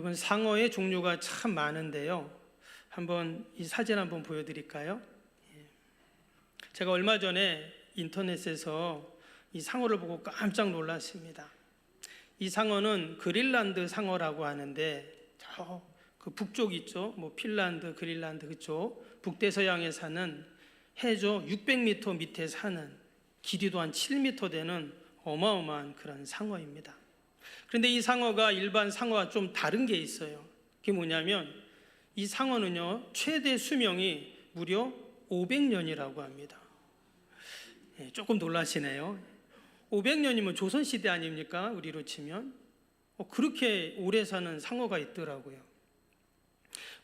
여러분, 상어의 종류가 참 많은데요. 이 사진 한번 보여드릴까요? 제가 얼마 전에 인터넷에서 이 상어를 보고 깜짝 놀랐습니다. 이 상어는 그린란드 상어라고 하는데, 저 그 북쪽 있죠? 핀란드, 그린란드 그쪽 북대서양에 사는 해저 600m 밑에 사는 길이도 한 7m 되는 어마어마한 그런 상어입니다. 그런데 이 상어가 일반 상어와 좀 다른 게 있어요. 그게 뭐냐면 이 상어는요, 최대 수명이 무려 500년이라고 합니다. 조금 놀라시네요. 500년이면 조선시대 아닙니까? 우리로 치면. 그렇게 오래 사는 상어가 있더라고요.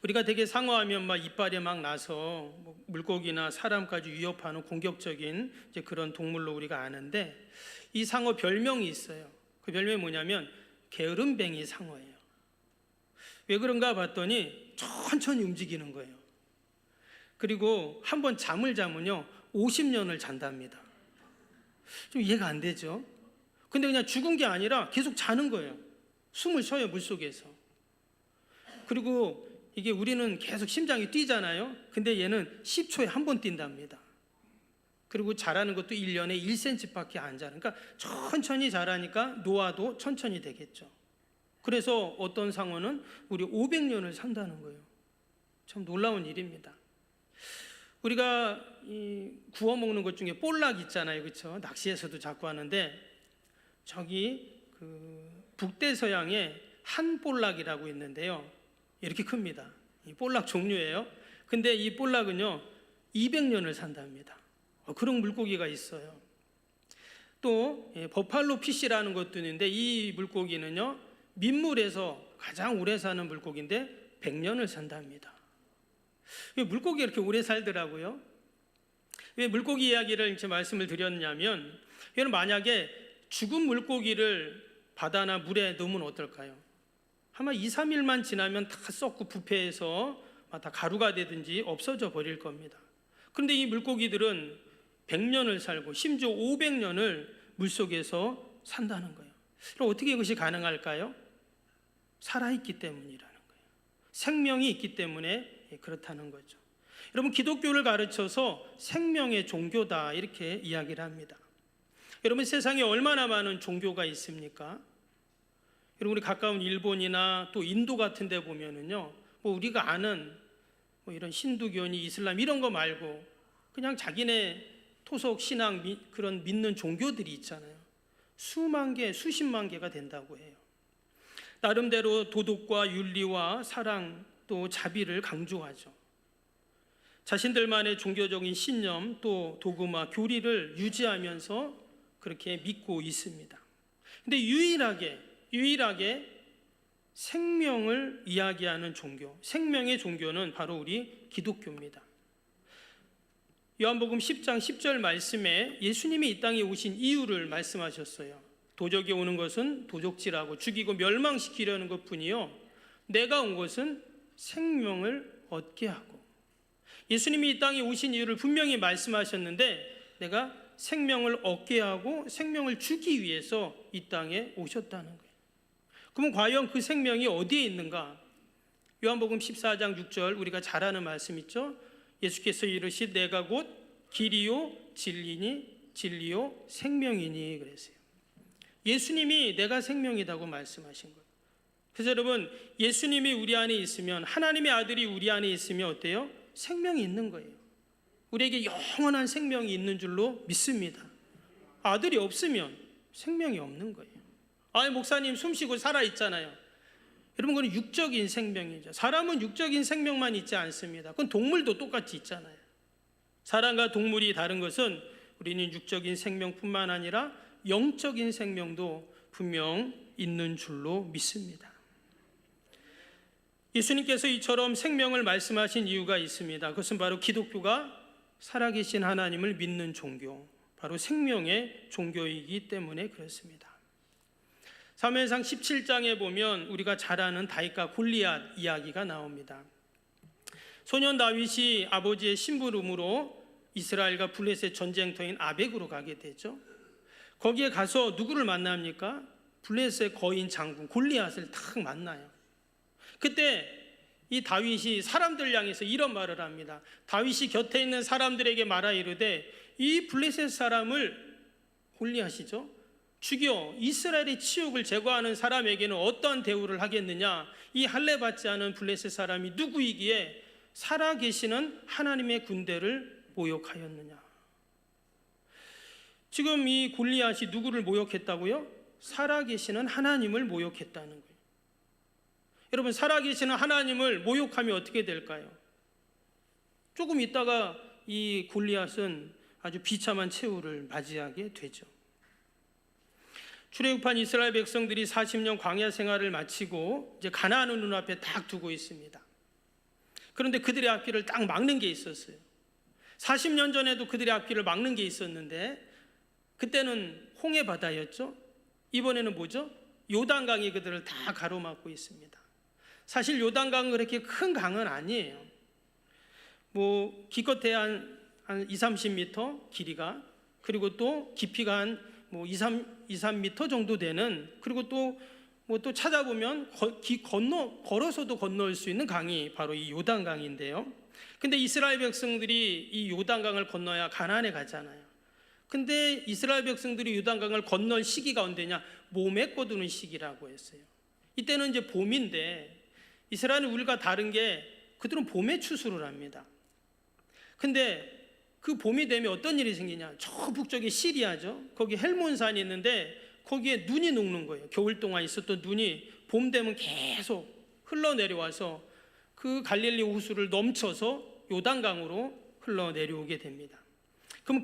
우리가 되게 상어하면 막 이빨이 막 나서 물고기나 사람까지 위협하는 공격적인 이제 그런 동물로 우리가 아는데, 이 상어 별명이 있어요. 그 별명이 뭐냐면 게으름뱅이 상어예요. 왜 그런가 봤더니 천천히 움직이는 거예요. 그리고 한번 잠을 자면요 50년을 잔답니다. 좀 이해가 안 되죠? 근데 그냥 죽은 게 아니라 계속 자는 거예요. 숨을 쉬어요, 물속에서. 그리고 이게 우리는 계속 심장이 뛰잖아요. 근데 얘는 10초에 한 번 뛴답니다. 그리고 자라는 것도 1년에 1cm밖에 안 자라요. 그러니까 천천히 자라니까 노화도 천천히 되겠죠. 그래서 어떤 상어는 우리 500년을 산다는 거예요. 참 놀라운 일입니다. 우리가 구워 먹는 것 중에 볼락 있잖아요, 그렇죠? 낚시에서도 자꾸 하는데, 저기 북대서양에 한볼락이라고 있는데요, 이렇게 큽니다. 이 볼락 종류예요. 근데 이 볼락은요 200년을 산답니다. 그런 물고기가 있어요. 또 버팔로 피쉬라는 것도 있는데, 이 물고기는요 민물에서 가장 오래 사는 물고기인데 100년을 산답니다. 왜 물고기가 이렇게 오래 살더라고요? 왜 물고기 이야기를 이제 말씀을 드렸냐면, 여러분, 만약에 죽은 물고기를 바다나 물에 넣으면 어떨까요? 아마 2, 3일만 지나면 다 썩고 부패해서 다 가루가 되든지 없어져 버릴 겁니다. 그런데 이 물고기들은 100년을 살고 심지어 500년을 물속에서 산다는 거예요. 그럼 어떻게 이것이 가능할까요? 살아있기 때문이라는 거예요. 생명이 있기 때문에 그렇다는 거죠. 여러분, 기독교를 가르쳐서 생명의 종교다 이렇게 이야기를 합니다. 여러분, 세상에 얼마나 많은 종교가 있습니까? 여러분, 우리 가까운 일본이나 또 인도 같은 데 보면은요, 우리가 아는 이런 힌두교니 이슬람 이런 거 말고 그냥 자기네 토속 신앙 그런 믿는 종교들이 있잖아요. 수만 개, 수십만 개가 된다고 해요. 나름대로 도덕과 윤리와 사랑 또 자비를 강조하죠. 자신들만의 종교적인 신념 또 도구마 교리를 유지하면서 그렇게 믿고 있습니다. 근데 유일하게 생명을 이야기하는 종교, 생명의 종교는 바로 우리 기독교입니다. 요한복음 10장 10절 말씀에 예수님이 이 땅에 오신 이유를 말씀하셨어요. 도적이 오는 것은 도적질하고 죽이고 멸망시키려는 것뿐이요, 내가 온 것은 생명을 얻게 하고. 예수님이 이 땅에 오신 이유를 분명히 말씀하셨는데, 내가 생명을 얻게 하고 생명을 주기 위해서 이 땅에 오셨다는 거예요. 그럼 과연 그 생명이 어디에 있는가? 요한복음 14장 6절 우리가 잘 아는 말씀 있죠? 예수께서 이르시되 내가 곧 길이요 진리요 생명이니 그랬어요. 예수님이 내가 생명이라고 말씀하신 거예요. 그래서 여러분, 예수님이 우리 안에 있으면, 하나님의 아들이 우리 안에 있으면 어때요? 생명이 있는 거예요. 우리에게 영원한 생명이 있는 줄로 믿습니다. 아들이 없으면 생명이 없는 거예요. 목사님 숨쉬고 살아있잖아요. 여러분, 그건 육적인 생명이죠. 사람은 육적인 생명만 있지 않습니다. 그건 동물도 똑같이 있잖아요. 사람과 동물이 다른 것은 우리는 육적인 생명뿐만 아니라 영적인 생명도 분명 있는 줄로 믿습니다. 예수님께서 이처럼 생명을 말씀하신 이유가 있습니다. 그것은 바로 기독교가 살아계신 하나님을 믿는 종교, 바로 생명의 종교이기 때문에 그렇습니다. 사무엘상 17장에 보면 우리가 잘 아는 다윗과 골리앗 이야기가 나옵니다. 소년 다윗이 아버지의 심부름으로 이스라엘과 블레셋 전쟁터인 아벡으로 가게 되죠. 거기에 가서 누구를 만납니까? 블레셋 거인 장군 골리앗을 딱 만나요. 그때 이 다윗이 사람들 향해서 이런 말을 합니다. 다윗이 곁에 있는 사람들에게 말하 이르되 이 블레셋 사람을 골리앗이죠, 죽여 이스라엘의 치욕을 제거하는 사람에게는 어떠한 대우를 하겠느냐? 이 할례 받지 않은 블레셋 사람이 누구이기에 살아계시는 하나님의 군대를 모욕하였느냐? 지금 이 골리앗이 누구를 모욕했다고요? 살아계시는 하나님을 모욕했다는 거예요. 여러분, 살아계시는 하나님을 모욕하면 어떻게 될까요? 조금 있다가 이 골리앗은 아주 비참한 최후를 맞이하게 되죠. 출애굽한 이스라엘 백성들이 40년 광야 생활을 마치고 이제 가나안을 눈앞에 딱 두고 있습니다. 그런데 그들의 앞길을 딱 막는 게 있었어요. 40년 전에도 그들의 앞길을 막는 게 있었는데 그때는 홍해 바다였죠. 이번에는 뭐죠? 요단강이 그들을 다 가로막고 있습니다. 사실 요단강은 그렇게 큰 강은 아니에요. 뭐 기껏해야 한 20-30m 길이가, 그리고 또 깊이가 한 2-3m 정도 되는, 그리고 또 뭐 또 찾아보면 걸어서도 건널 수 있는 강이 바로 이 요단강인데요. 근데 이스라엘 백성들이 이 요단강을 건너야 가나안에 가잖아요. 근데 이스라엘 백성들이 요단강을 건널 시기가 언제냐? 몸에 거두는 시기라고 했어요. 이때는 이제 봄인데 이스라엘은 우리가 다른 게 그들은 봄에 추수를 합니다. 근데 그 봄이 되면 어떤 일이 생기냐? 저 북쪽에 시리아죠. 거기 헬몬산이 있는데 거기에 눈이 녹는 거예요. 겨울 동안 있었던 눈이 봄 되면 계속 흘러내려와서 그 갈릴리 호수를 넘쳐서 요단강으로 흘러내려오게 됩니다.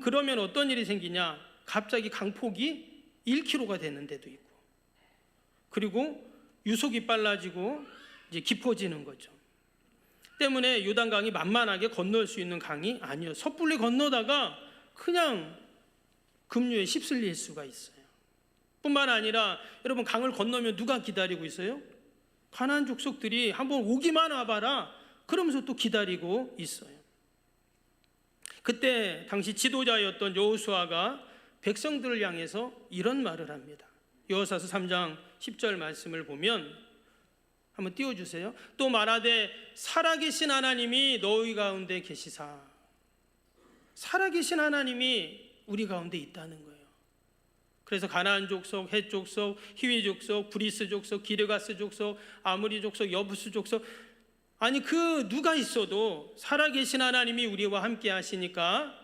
그러면 어떤 일이 생기냐? 갑자기 강폭이 1km가 되는 데도 있고, 그리고 유속이 빨라지고 이제 깊어지는 거죠. 때문에 요단강이 만만하게 건널 수 있는 강이 아니에요. 섣불리 건너다가 그냥 급류에 휩쓸릴 수가 있어요. 뿐만 아니라 여러분, 강을 건너면 누가 기다리고 있어요? 가나안 족속들이 한번 오기만 와봐라 그러면서 또 기다리고 있어요. 그때 당시 지도자였던 여호수아가 백성들을 향해서 이런 말을 합니다. 여호수아서 3장 10절 말씀을 보면 한번 띄워주세요. 또 말하되 살아계신 하나님이 너희 가운데 계시사. 살아계신 하나님이 우리 가운데 있다는 거예요. 그래서 가나안 족속, 헷 족속, 히위 족속, 브리스 족속, 기르가스 족속, 아므리 족속, 여부스 족속, 아니 그 누가 있어도 살아계신 하나님이 우리와 함께 하시니까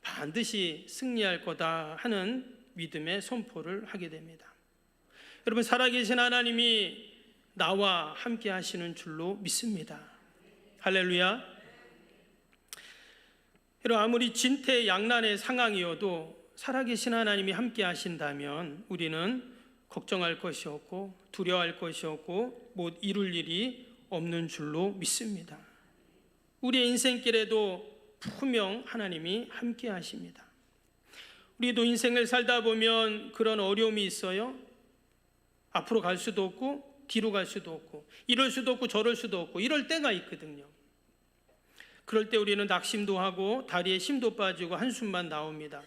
반드시 승리할 거다 하는 믿음의 선포를 하게 됩니다. 여러분, 살아계신 하나님이 나와 함께 하시는 줄로 믿습니다. 할렐루야. 여러분, 아무리 진퇴양난의 상황이어도 살아계신 하나님이 함께 하신다면 우리는 걱정할 것이 없고 두려워할 것이 없고 못 이룰 일이 없는 줄로 믿습니다. 우리의 인생길에도 분명 하나님이 함께 하십니다. 우리도 인생을 살다 보면 그런 어려움이 있어요. 앞으로 갈 수도 없고 뒤로 갈 수도 없고 이럴 수도 없고 저럴 수도 없고 이럴 때가 있거든요. 그럴 때 우리는 낙심도 하고 다리에 힘도 빠지고 한숨만 나옵니다.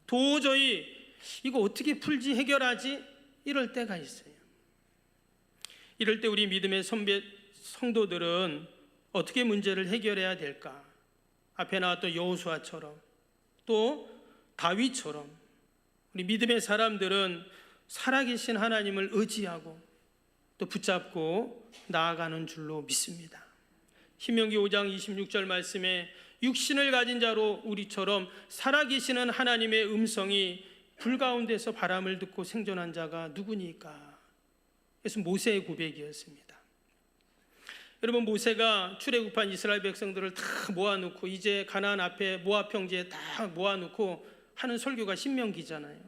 도저히 이거 어떻게 풀지, 해결하지? 이럴 때가 있어요. 이럴 때 우리 믿음의 성도들은 어떻게 문제를 해결해야 될까? 앞에 나왔던 여호수아처럼 또 다윗처럼 우리 믿음의 사람들은 살아계신 하나님을 의지하고 또 붙잡고 나아가는 줄로 믿습니다. 신명기 5장 26절 말씀에 육신을 가진 자로 우리처럼 살아계시는 하나님의 음성이 불 가운데서 바람을 듣고 생존한 자가 누구니까? 그래서 모세의 고백이었습니다. 여러분, 모세가 출애굽한 이스라엘 백성들을 다 모아놓고 이제 가나안 앞에 모압 평지에 다 모아놓고 하는 설교가 신명기잖아요.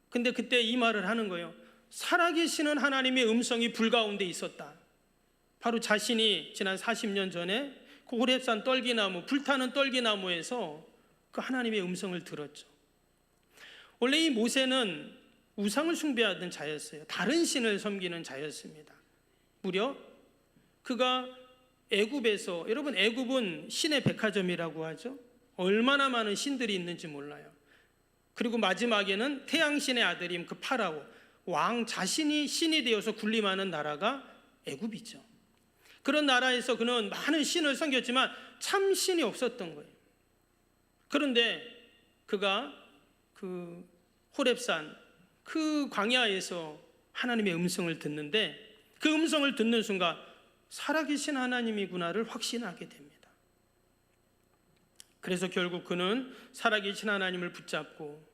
근데 그때 이 말을 하는 거예요. 살아계시는 하나님의 음성이 불 가운데 있었다. 바로 자신이 지난 40년 전에 그 호렙산 떨기나무, 불타는 떨기나무에서 그 하나님의 음성을 들었죠. 원래 이 모세는 우상을 숭배하던 자였어요. 다른 신을 섬기는 자였습니다. 무려 그가 애굽에서, 여러분 애굽은 신의 백화점이라고 하죠. 얼마나 많은 신들이 있는지 몰라요. 그리고 마지막에는 태양신의 아들인 그 파라오, 왕 자신이 신이 되어서 군림하는 나라가 애굽이죠. 그런 나라에서 그는 많은 신을 섬겼지만 참 신이 없었던 거예요. 그런데 그가 그 호렙산 그 광야에서 하나님의 음성을 듣는데 그 음성을 듣는 순간 살아계신 하나님이구나를 확신하게 됩니다. 그래서 결국 그는 살아계신 하나님을 붙잡고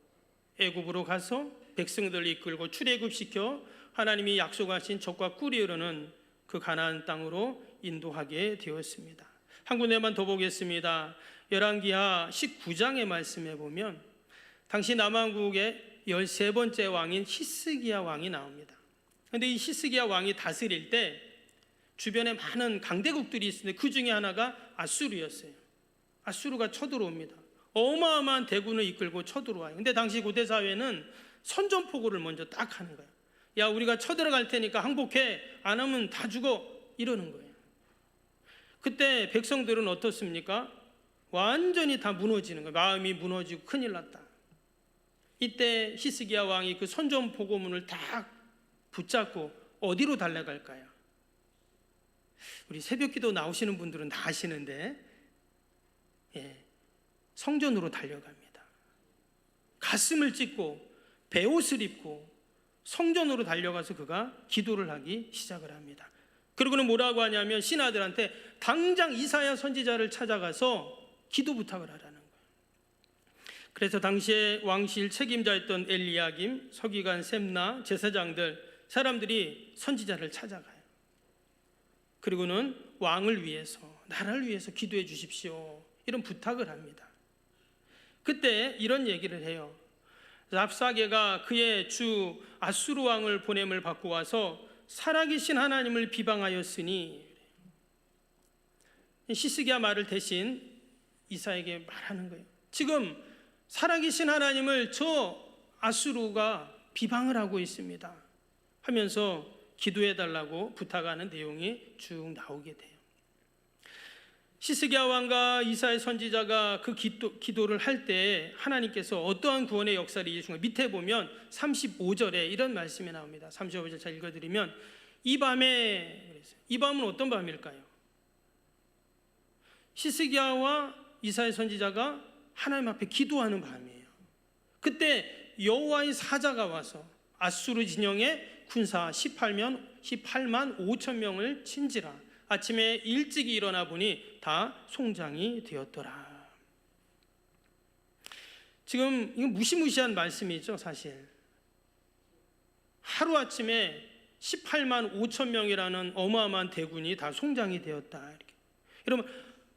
애굽으로 가서 백성들을 이끌고 출애굽시켜 하나님이 약속하신 젖과 꿀이 흐르는 그 가나안 땅으로 인도하게 되었습니다. 한 군데만 더 보겠습니다. 열왕기하 19장의 말씀에 보면 당시 남왕국의 13번째 왕인 히스기야 왕이 나옵니다. 그런데 이 히스기야 왕이 다스릴 때 주변에 많은 강대국들이 있었는데 그 중에 하나가 아수르였어요. 아수르가 쳐들어옵니다. 어마어마한 대군을 이끌고 쳐들어와요. 근데 당시 고대 사회는 선전포고를 먼저 딱 하는 거예요. 야, 우리가 쳐들어갈 테니까 항복해, 안 하면 다 죽어, 이러는 거예요. 그때 백성들은 어떻습니까? 완전히 다 무너지는 거예요. 마음이 무너지고 큰일 났다. 이때 히스기야 왕이 그 선전포고문을 딱 붙잡고 어디로 달려갈까요? 우리 새벽기도 나오시는 분들은 다 아시는데 성전으로 달려갑니다. 가슴을 찢고 베옷을 입고 성전으로 달려가서 그가 기도를 하기 시작을 합니다. 그리고는 뭐라고 하냐면 신하들한테 당장 이사야 선지자를 찾아가서 기도 부탁을 하라는 거예요. 그래서 당시에 왕실 책임자였던 엘리야김, 서기관 셈나, 제사장들, 사람들이 선지자를 찾아가요. 그리고는 왕을 위해서, 나라를 위해서 기도해 주십시오, 이런 부탁을 합니다. 그때 이런 얘기를 해요. 랍사게가 그의 주 아수르 왕을 보냄을 받고 와서 살아계신 하나님을 비방하였으니, 히스기야 말을 대신 이사에게 말하는 거예요. 지금 살아계신 하나님을 저 아수르가 비방을 하고 있습니다 하면서 기도해달라고 부탁하는 내용이 쭉 나오게 돼요. 히스기야 왕과 이사야 선지자가 그 기도를 할 때 하나님께서 어떠한 구원의 역사를 이루신 것, 밑에 보면 35절에 이런 말씀이 나옵니다. 35절 잘 읽어드리면, 이 밤에, 이 밤은 어떤 밤일까요? 히스기야와 이사야 선지자가 하나님 앞에 기도하는 밤이에요. 그때 여호와의 사자가 와서 아수르 진영의 군사 18만 5천 명을 친지라 아침에 일찍이 일어나 보니 다 송장이 되었더라. 지금 이건 무시무시한 말씀이죠. 사실 하루아침에 18만 5천 명이라는 어마어마한 대군이 다 송장이 되었다. 이렇게. 여러분,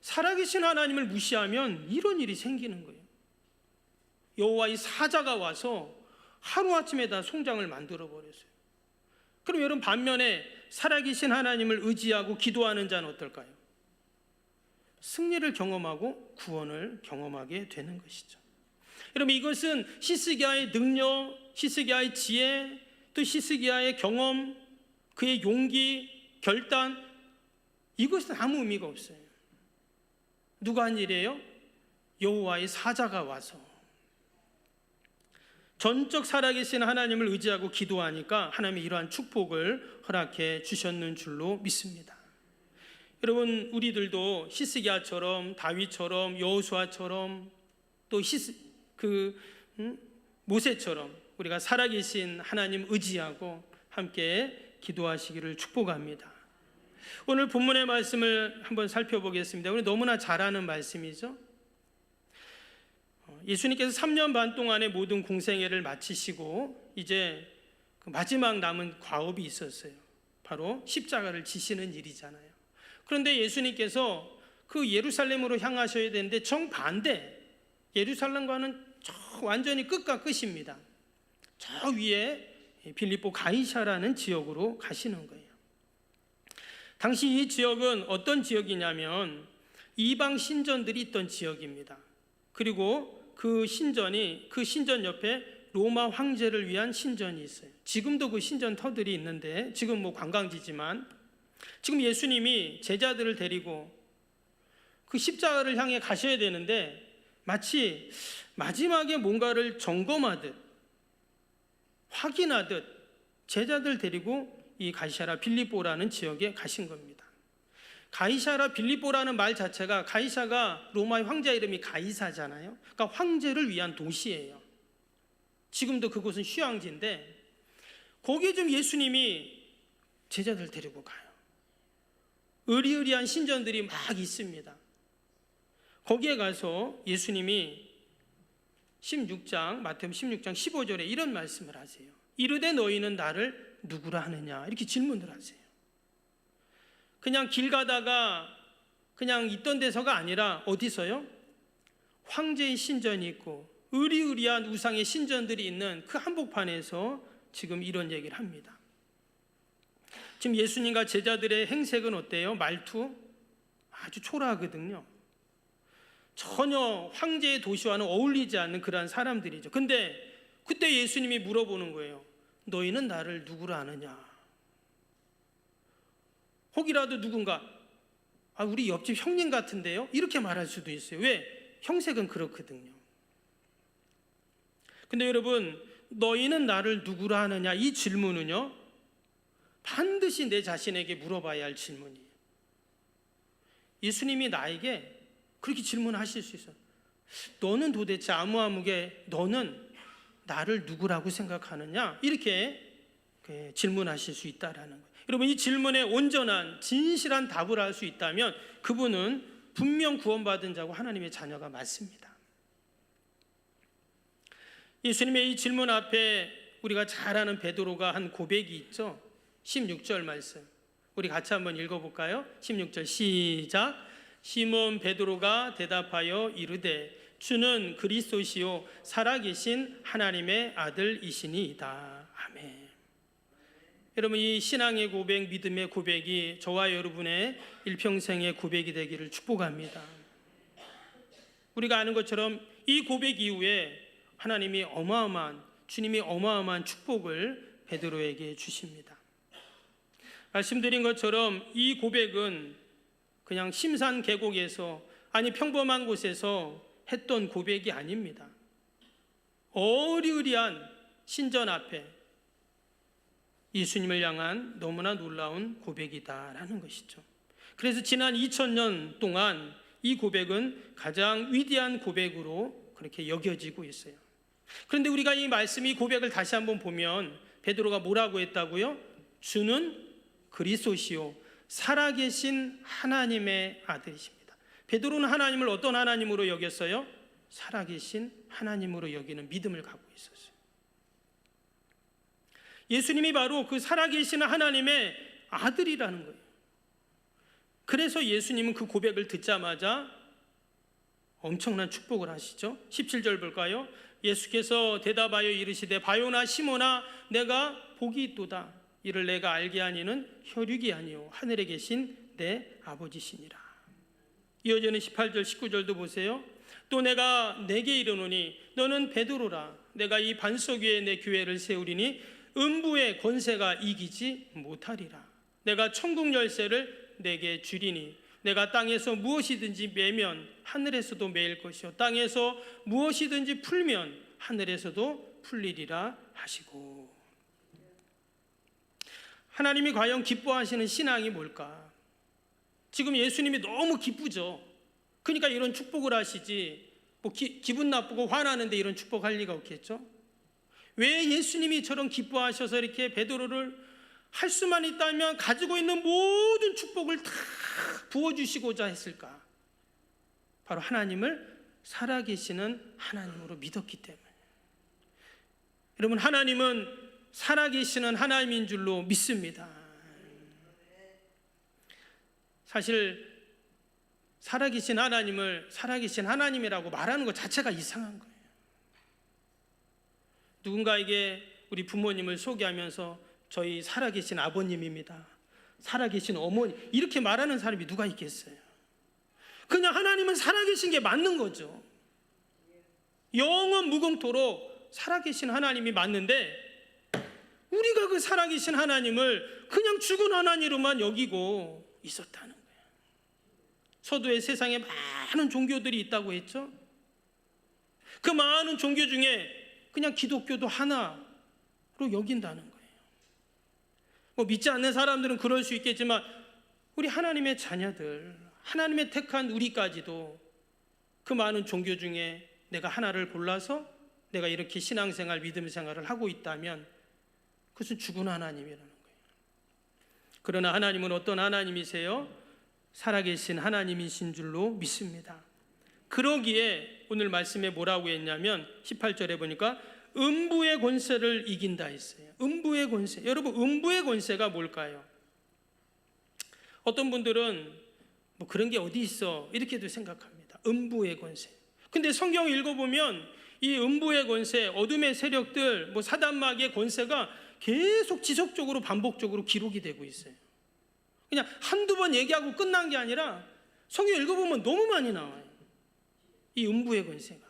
살아계신 하나님을 무시하면 이런 일이 생기는 거예요. 여호와의 사자가 와서 하루아침에 다 송장을 만들어 버렸어요. 그럼 여러분, 반면에 살아계신 하나님을 의지하고 기도하는 자는 어떨까요? 승리를 경험하고 구원을 경험하게 되는 것이죠. 여러분, 이것은 히스기야의 능력, 히스기야의 지혜, 또 히스기야의 경험, 그의 용기, 결단, 이것은 아무 의미가 없어요. 누가 한 일이에요? 여호와의 사자가 와서 전적 살아계신 하나님을 의지하고 기도하니까 하나님이 이러한 축복을 허락해 주셨는 줄로 믿습니다. 여러분, 우리들도 히스기야처럼, 다윗처럼, 여호수아처럼, 또 모세처럼 우리가 살아계신 하나님 의지하고 함께 기도하시기를 축복합니다. 오늘 본문의 말씀을 한번 살펴보겠습니다. 우리 너무나 잘 아는 말씀이죠. 예수님께서 3년 반 동안의 모든 공생애를 마치시고 이제 그 마지막 남은 과업이 있었어요. 바로 십자가를 지시는 일이잖아요. 그런데 예수님께서 그 예루살렘으로 향하셔야 되는데 정반대, 예루살렘과는 저 완전히 끝과 끝입니다. 저 위에 빌립보 가이사라는 지역으로 가시는 거예요. 당시 이 지역은 어떤 지역이냐면 이방 신전들이 있던 지역입니다. 그리고 그 신전 옆에 로마 황제를 위한 신전이 있어요. 지금도 그 신전 터들이 있는데 지금 뭐 관광지지만, 지금 예수님이 제자들을 데리고 그 십자가를 향해 가셔야 되는데 마치 마지막에 뭔가를 점검하듯 확인하듯 제자들 데리고 이 가이사랴 빌립보라는 지역에 가신 겁니다. 가이사랴 빌립보라는 말 자체가, 가이사가 로마의 황제 이름이 가이사잖아요. 그러니까 황제를 위한 도시예요. 지금도 그곳은 휴양지인데 거기에 좀 예수님이 제자들 데리고 가요. 의리의리한 신전들이 막 있습니다. 거기에 가서 예수님이 16장, 마태복음 16장 15절에 이런 말씀을 하세요. 이르되 너희는 나를 누구라 하느냐, 이렇게 질문을 하세요. 그냥 길 가다가 그냥 있던 데서가 아니라 어디서요? 황제의 신전이 있고 의리의리한 우상의 신전들이 있는 그 한복판에서 지금 이런 얘기를 합니다. 지금 예수님과 제자들의 행색은 어때요? 말투 아주 초라하거든요. 전혀 황제의 도시와는 어울리지 않는 그러한 사람들이죠. 근데 그때 예수님이 물어보는 거예요. 너희는 나를 누구라 하느냐? 혹이라도 누군가 우리 옆집 형님 같은데요? 이렇게 말할 수도 있어요. 왜? 형색은 그렇거든요. 근데 여러분, 너희는 나를 누구라 하느냐, 이 질문은요 반드시 내 자신에게 물어봐야 할 질문이에요. 예수님이 나에게 그렇게 질문하실 수 있어요. 너는 도대체 아무아무게 너는 나를 누구라고 생각하느냐, 이렇게 질문하실 수 있다라는 거예요. 여러분, 이 질문에 온전한 진실한 답을 할 수 있다면 그분은 분명 구원받은 자고 하나님의 자녀가 맞습니다. 예수님의 이 질문 앞에 우리가 잘 아는 베드로가 한 고백이 있죠. 16절 말씀 우리 같이 한번 읽어볼까요? 16절 시작. 시몬 베드로가 대답하여 이르되 주는 그리스도시요 살아계신 하나님의 아들이시니이다. 아멘. 여러분, 이 신앙의 고백, 믿음의 고백이 저와 여러분의 일평생의 고백이 되기를 축복합니다. 우리가 아는 것처럼 이 고백 이후에 하나님이 주님이 어마어마한 축복을 베드로에게 주십니다. 말씀드린 것처럼 이 고백은 그냥 심산 계곡에서, 아니 평범한 곳에서 했던 고백이 아닙니다. 어리으리한 신전 앞에 예수님을 향한 너무나 놀라운 고백이다라는 것이죠. 그래서 지난 2000년 동안 이 고백은 가장 위대한 고백으로 그렇게 여겨지고 있어요. 그런데 우리가 이 말씀, 이 고백을 다시 한번 보면 베드로가 뭐라고 했다고요? 주는 그리스도시요 살아계신 하나님의 아들이십니다. 베드로는 하나님을 어떤 하나님으로 여겼어요? 살아계신 하나님으로 여기는 믿음을 갖고 있었어요. 예수님이 바로 그 살아계신 하나님의 아들이라는 거예요. 그래서 예수님은 그 고백을 듣자마자 엄청난 축복을 하시죠. 17절 볼까요? 예수께서 대답하여 이르시되 바요나 시몬아 내가 복이 있도다. 이를 내가 알게 하니는 혈육이 아니요 하늘에 계신 내 아버지시니라. 이어지는 18절 19절도 보세요. 또 내가 내게 이르노니 너는 베드로라. 내가 이 반석 위에 내 교회를 세우리니 음부의 권세가 이기지 못하리라. 내가 천국 열쇠를 내게 주리니 내가 땅에서 무엇이든지 매면 하늘에서도 매일 것이요 땅에서 무엇이든지 풀면 하늘에서도 풀리리라 하시고. 하나님이 과연 기뻐하시는 신앙이 뭘까? 지금 예수님이 너무 기쁘죠. 그러니까 이런 축복을 하시지, 기분 나쁘고 화나는데 이런 축복할 리가 없겠죠. 왜 예수님이 저런 기뻐하셔서 이렇게 베드로를 할 수만 있다면 가지고 있는 모든 축복을 다 부어주시고자 했을까? 바로 하나님을 살아계시는 하나님으로 믿었기 때문에. 여러분, 하나님은 살아계시는 하나님인 줄로 믿습니다. 사실 살아계신 하나님을 살아계신 하나님이라고 말하는 것 자체가 이상한 거예요. 누군가에게 우리 부모님을 소개하면서 저희 살아계신 아버님입니다, 살아계신 어머니, 이렇게 말하는 사람이 누가 있겠어요? 그냥 하나님은 살아계신 게 맞는 거죠. 영원 무궁토록 살아계신 하나님이 맞는데 우리가 그 살아계신 하나님을 그냥 죽은 하나님으로만 여기고 있었다는 거예요. 서두에 세상에 많은 종교들이 있다고 했죠. 그 많은 종교 중에 그냥 기독교도 하나로 여긴다는 거예요. 뭐 믿지 않는 사람들은 그럴 수 있겠지만 우리 하나님의 자녀들, 하나님의 택한 우리까지도 그 많은 종교 중에 내가 하나를 골라서 내가 이렇게 신앙생활, 믿음생활을 하고 있다면 그것은 죽은 하나님이라는 거예요. 그러나 하나님은 어떤 하나님이세요? 살아계신 하나님이신 줄로 믿습니다. 그러기에 오늘 말씀에 뭐라고 했냐면 18절에 보니까 음부의 권세를 이긴다 했어요. 음부의 권세. 여러분, 음부의 권세가 뭘까요? 어떤 분들은 뭐 그런 게 어디 있어 이렇게도 생각합니다. 음부의 권세. 근데 성경 읽어보면 이 음부의 권세, 어둠의 세력들, 뭐 사단마귀의 권세가 계속 지속적으로 반복적으로 기록이 되고 있어요. 그냥 한두 번 얘기하고 끝난 게 아니라 성경 읽어보면 너무 많이 나와요. 이 음부의 권세가.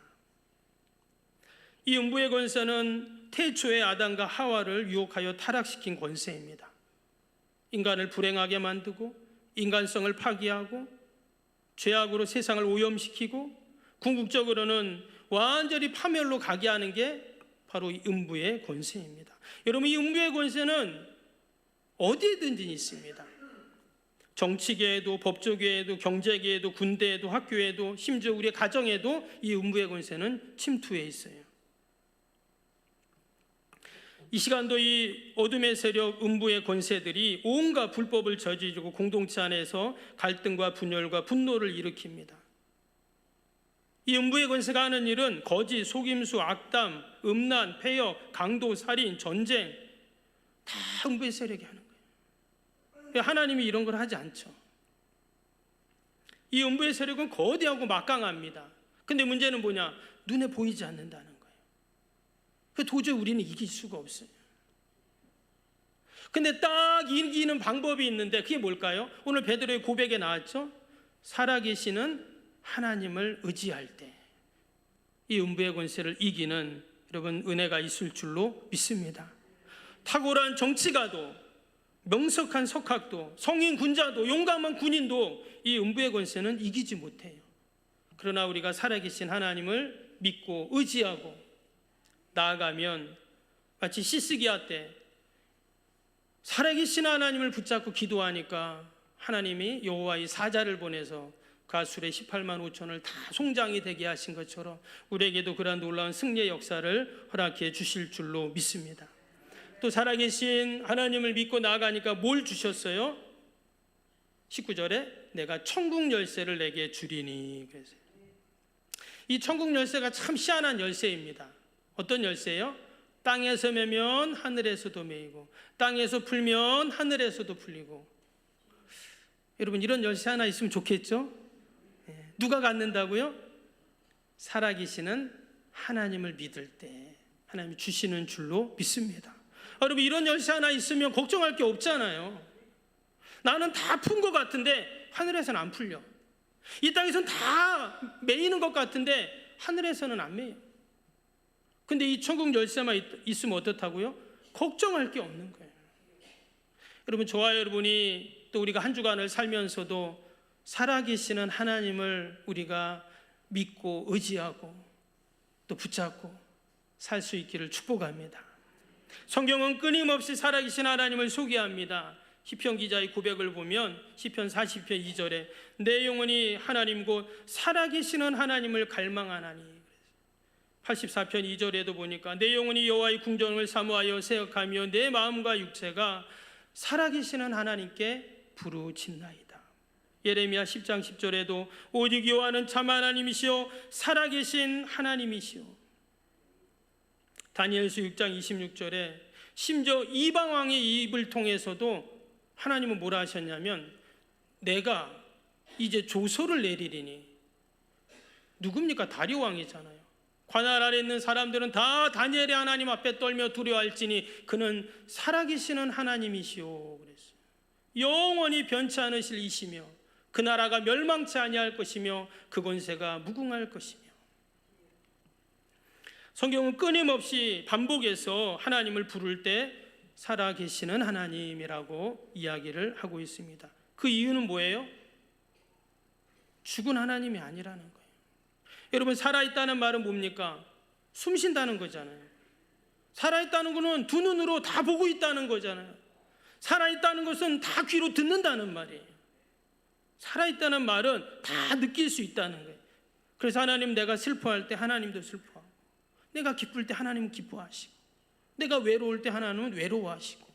이 음부의 권세는 태초의 아담과 하와를 유혹하여 타락시킨 권세입니다. 인간을 불행하게 만들고 인간성을 파괴하고 죄악으로 세상을 오염시키고 궁극적으로는 완전히 파멸로 가게 하는 게 바로 이 음부의 권세입니다. 여러분, 이 음부의 권세는 어디에든지 있습니다. 정치계에도, 법조계에도, 경제계에도, 군대에도, 학교에도, 심지어 우리의 가정에도 이 음부의 권세는 침투해 있어요. 이 시간도 이 어둠의 세력, 음부의 권세들이 온갖 불법을 저지르고 공동체 안에서 갈등과 분열과 분노를 일으킵니다. 이 음부의 권세가 하는 일은 거짓, 속임수, 악담, 음란, 폐역, 강도, 살인, 전쟁 다 음부의 세력이 하는 거예요. 하나님이 이런 걸 하지 않죠. 이 음부의 세력은 거대하고 막강합니다. 근데 문제는 뭐냐? 눈에 보이지 않는다는 거예요. 도저히 우리는 이길 수가 없어요. 근데 딱 이기는 방법이 있는데 그게 뭘까요? 오늘 베드로의 고백에 나왔죠? 살아계시는 하나님을 의지할 때 이 음부의 권세를 이기는 여러분 은혜가 있을 줄로 믿습니다. 탁월한 정치가도, 명석한 석학도, 성인 군자도, 용감한 군인도 이 음부의 권세는 이기지 못해요. 그러나 우리가 살아계신 하나님을 믿고 의지하고 나아가면 마치 시스기야 때 살아계신 하나님을 붙잡고 기도하니까 하나님이 여호와의 사자를 보내서 가술의 18만 5천을 다 송장이 되게 하신 것처럼 우리에게도 그러한 놀라운 승리의 역사를 허락해 주실 줄로 믿습니다. 또 살아계신 하나님을 믿고 나아가니까 뭘 주셨어요? 19절에 내가 천국 열쇠를 내게 주리니. 그래서 이 천국 열쇠가 참 희한한 열쇠입니다. 어떤 열쇠예요? 땅에서 매면 하늘에서도 매이고 땅에서 풀면 하늘에서도 풀리고. 여러분, 이런 열쇠 하나 있으면 좋겠죠? 누가 갖는다고요? 살아계시는 하나님을 믿을 때 하나님이 주시는 줄로 믿습니다. 여러분, 이런 열쇠 하나 있으면 걱정할 게 없잖아요. 나는 다 푼 것 같은데 하늘에서는 안 풀려. 이 땅에서는 다 매이는 것 같은데 하늘에서는 안 매요. 근데 이 천국 열쇠만 있으면 어떻다고요? 걱정할 게 없는 거예요. 여러분, 저와 여러분이 또 우리가 한 주간을 살면서도 살아계시는 하나님을 우리가 믿고 의지하고 또 붙잡고 살 수 있기를 축복합니다. 성경은 끊임없이 살아계신 하나님을 소개합니다. 시편 기자의 고백을 보면 시편 40편 2절에 내 영혼이 하나님 곧 살아계시는 하나님을 갈망하나니. 84편 2절에도 보니까 내 영혼이 여호와의 궁정을 사모하여 생각하며 내 마음과 육체가 살아계시는 하나님께 부르짖나이다. 예레미야 10장 10절에도 오직 여호와는 참 하나님이시요 살아계신 하나님이시요. 다니엘서 6장 26절에 심지어 이방 왕의 입을 통해서도 하나님은 뭐라 하셨냐면 내가 이제 조서를 내리리니. 누굽니까? 다리오 왕이잖아요. 관할 아래 있는 사람들은 다 다니엘의 하나님 앞에 떨며 두려워할지니 그는 살아계시는 하나님이시오. 그랬어요. 영원히 변치 않으실 이시며 그 나라가 멸망치 아니할 것이며 그 권세가 무궁할 것이며. 성경은 끊임없이 반복해서 하나님을 부를 때 살아계시는 하나님이라고 이야기를 하고 있습니다. 그 이유는 뭐예요? 죽은 하나님이 아니라는 거예요. 여러분, 살아있다는 말은 뭡니까? 숨 쉰다는 거잖아요. 살아있다는 거는 두 눈으로 다 보고 있다는 거잖아요. 살아있다는 것은 다 귀로 듣는다는 말이에요. 살아있다는 말은 다 느낄 수 있다는 거예요. 그래서 하나님, 내가 슬퍼할 때 하나님도 슬퍼하고, 내가 기쁠 때 하나님은 기뻐하시고, 내가 외로울 때 하나님은 외로워하시고,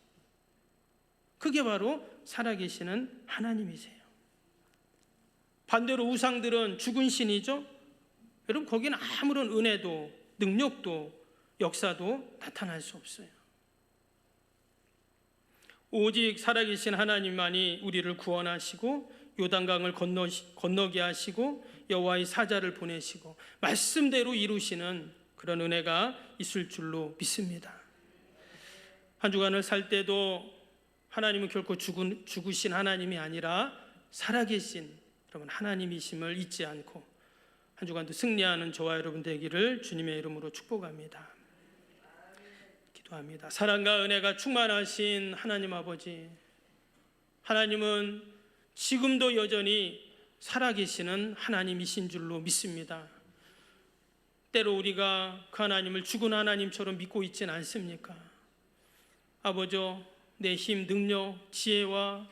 그게 바로 살아계시는 하나님이세요. 반대로 우상들은 죽은 신이죠. 여러분, 거기는 아무런 은혜도 능력도 역사도 나타날 수 없어요. 오직 살아계신 하나님만이 우리를 구원하시고 요단강을 건너게 하시고 여호와의 사자를 보내시고 말씀대로 이루시는 그런 은혜가 있을 줄로 믿습니다. 한 주간을 살 때도 하나님은 결코 죽으신 하나님이 아니라 살아계신 여러분 하나님이심을 잊지 않고 한 주간도 승리하는 저와 여러분 되기를 주님의 이름으로 축복합니다. 기도합니다. 사랑과 은혜가 충만하신 하나님 아버지, 하나님은 지금도 여전히 살아계시는 하나님이신 줄로 믿습니다. 때로 우리가 그 하나님을 죽은 하나님처럼 믿고 있지는 않습니까? 아버지, 내 힘, 능력, 지혜와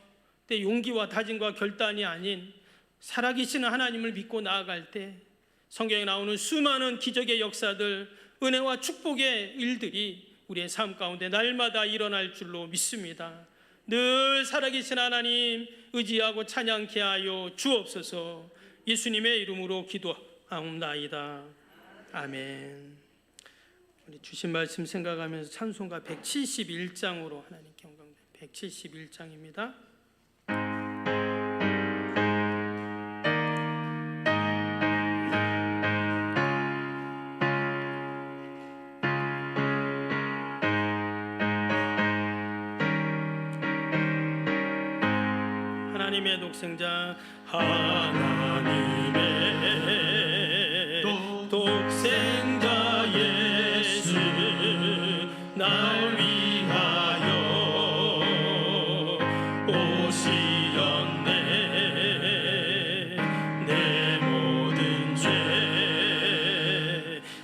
내 용기와 다짐과 결단이 아닌 살아계시는 하나님을 믿고 나아갈 때 성경에 나오는 수많은 기적의 역사들, 은혜와 축복의 일들이 우리의 삶 가운데 날마다 일어날 줄로 믿습니다. 늘 살아계신 하나님 의지하고 찬양케 하여 주옵소서. 예수님의 이름으로 기도하옵나이다. 아멘. 우리 주신 말씀 생각하면서 찬송가 171장으로 하나님께 영광. 171장입니다. 하나님의 독생자, 하나님의 독생자 예수 날 위하여 오시었네. 내 모든 죄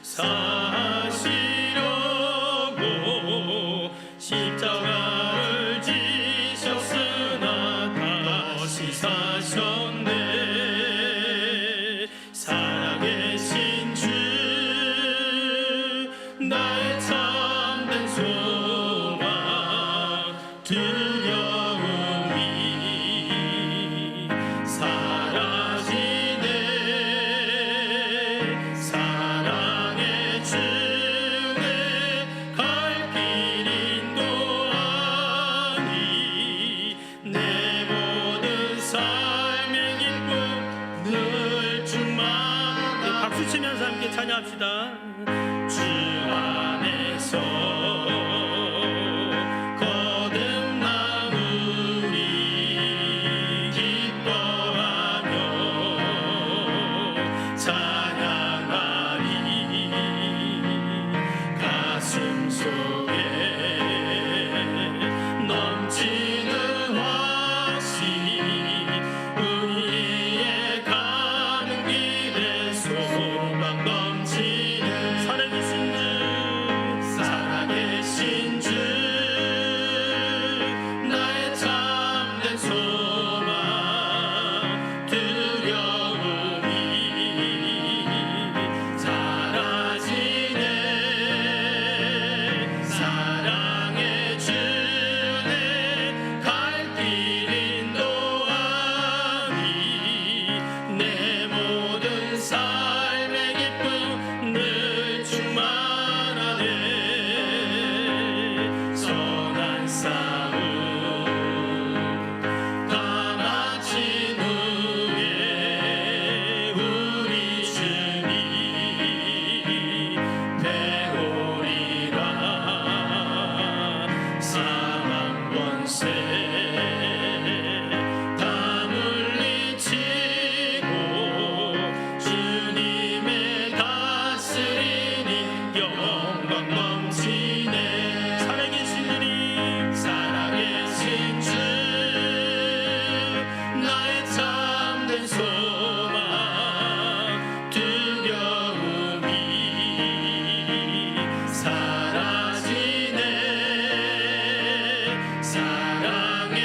사시려고 십자가를 지셨으나 다시 사셨네. 살아계신 주 나의 참된 소망 두려움이 사라지네. 사랑의 주내 갈 길 인도하니 내 모든 삶의 기쁨 늘 충만하니. 박수 치면서 함께 찬양합시다. 주 안에서 거듭난 우리 기뻐하며 찬양하리. 가슴 속에 넘치는 확신 우리의 가는 길에 소망 넘치는 살아계신 주 나의 참된 소망 두려움이 사라지네. 사랑의 주내 갈 길 인도하니 내 모든 삶의 기쁨 늘 충만하네. 선한 싸움 다 마친 후에 우리 주님 배우리라. 사망 권세 다 물리치고 주님의 다스리니 영광 넘치네. 살아계신 주님, 살아계신 주 나의 참된 소망 두려움이 사라지네. 사랑 향해